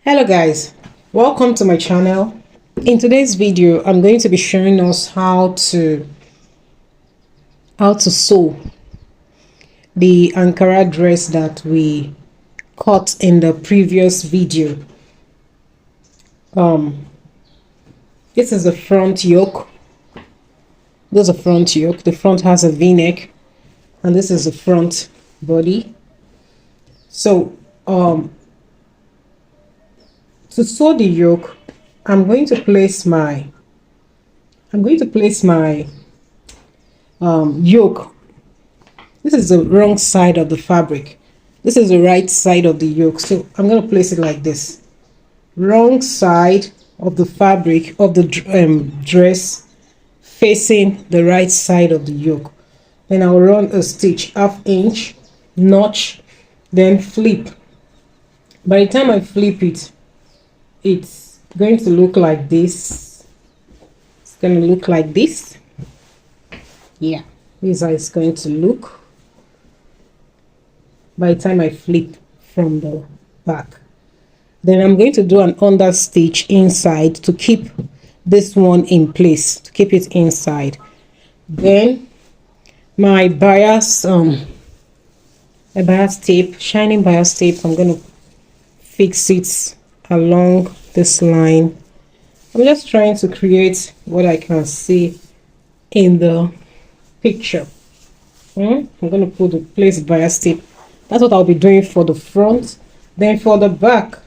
Hello guys, welcome to my channel. In today's video I'm going to be showing us how to sew the Ankara dress that we cut in the previous video. This is the front yoke. This is the front yoke. The front has a v-neck, and this is the front body. So to sew the yoke, I'm going to place my yoke. This is the wrong side of the fabric. This is the right side of the yoke. So I'm going to place it like this. Wrong side of the fabric of the dress facing the right side of the yoke. Then I'll run a stitch, 1/2 inch, notch, then flip. By the time I flip it, it's going to look like this. It's going to look like this. Yeah, this is how it's going to look by the time I flip from the back. Then I'm going to do an under stitch inside to keep this one in place, to keep it inside. Then my bias tape, shining bias tape, I'm going to fix it along this line. I'm just trying to create what I can see in the picture. I'm going to place bias tape. That's what I'll be doing for the front. Then for the back,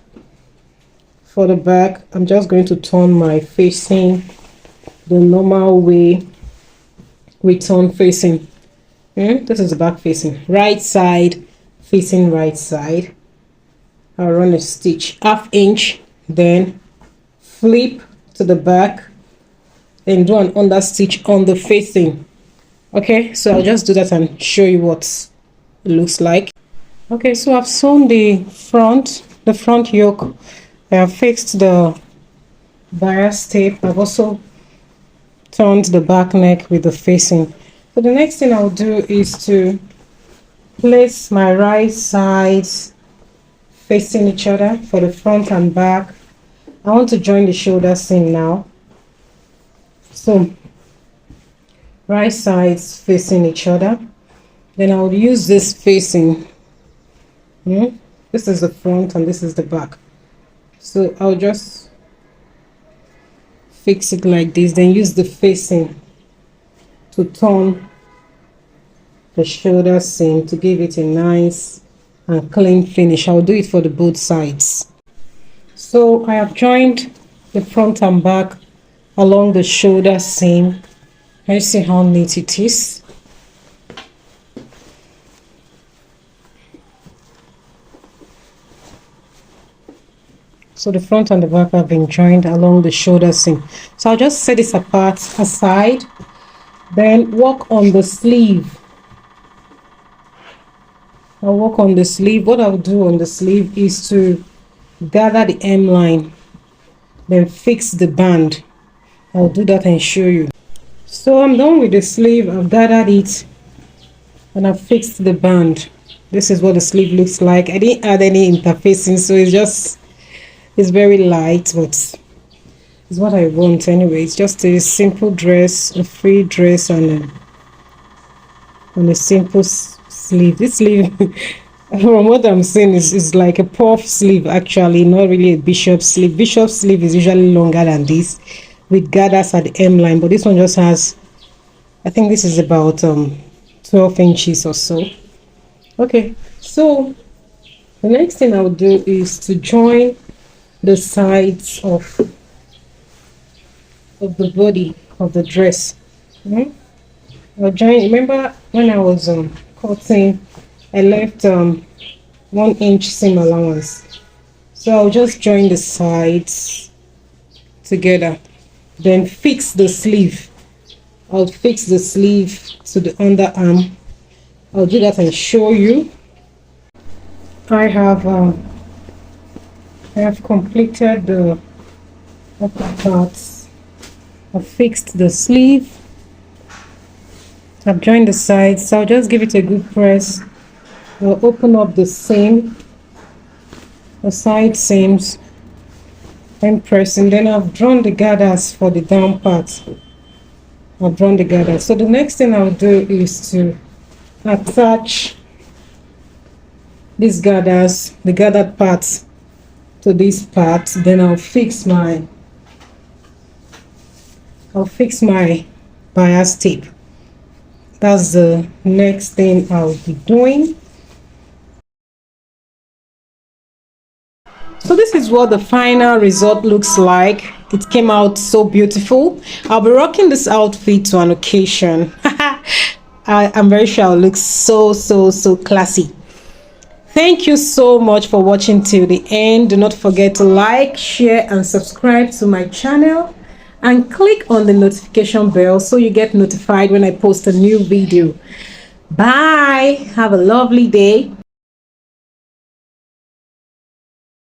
I'm just going to turn my facing the normal way we turn facing. This is the back facing, right side facing right side. I'll run a stitch, 1/2 inch, then flip to the back, then do an under stitch on the facing. Okay, so I'll just do that and show you what it looks like. Okay, so I've sewn the front yoke. I have fixed the bias tape. I've also turned the back neck with the facing. So the next thing I'll do is to place my right sides facing each other for the front and back. I want to join the shoulder seam now. So right sides facing each other. Then I'll use this facing. This is the front and this is the back. So I'll just fix it like this, then use the facing to turn the shoulder seam to give it a nice and clean finish. I'll do it for the both sides. So I have joined the front and back along the shoulder seam. Can you see how neat it is? So the front and the back have been joined along the shoulder seam. So I'll just set this aside, then work on the sleeve. I'll work on the sleeve. What I'll do on the sleeve is to gather the hemline, then fix the band. I'll do that and show you. So I'm done with the sleeve. I've gathered it and I've fixed the band. This is what the sleeve looks like. I didn't add any interfacing, so it's very light, but it's what I want anyway. It's just a simple dress, a free dress, and a simple sleeve. This sleeve, from what I'm saying, is like a puff sleeve actually, not really a bishop sleeve. Bishop sleeve is usually longer than this, with gathers at the hemline, but this one just has, I think this is about 12 inches or so. Okay, so the next thing I'll do is to join the sides of the body of the dress. I'll join. Remember when I was cutting, I left 1 inch seam allowance, so I'll just join the sides together, then fix the sleeve. I'll fix the sleeve to the underarm. I'll do that and show you. I have completed the upper parts. I've fixed the sleeve. I've joined the sides, so I'll just give it a good press I'll open up the side seams and pressing. Then I've drawn the gathers for the down part. I've drawn the gathers. So the next thing I'll do is to attach these gathers, the gathered parts, to this part. Then I'll fix my bias tape. That's the next thing I'll be doing. So this is what the final result looks like. It came out so beautiful. I'll be rocking this outfit to an occasion. I'm very sure I'll look so classy. Thank you so much for watching till the end. Do not forget to like, share and subscribe to my channel, and click on the notification bell so you get notified when I post a new video. Bye. Have a lovely day.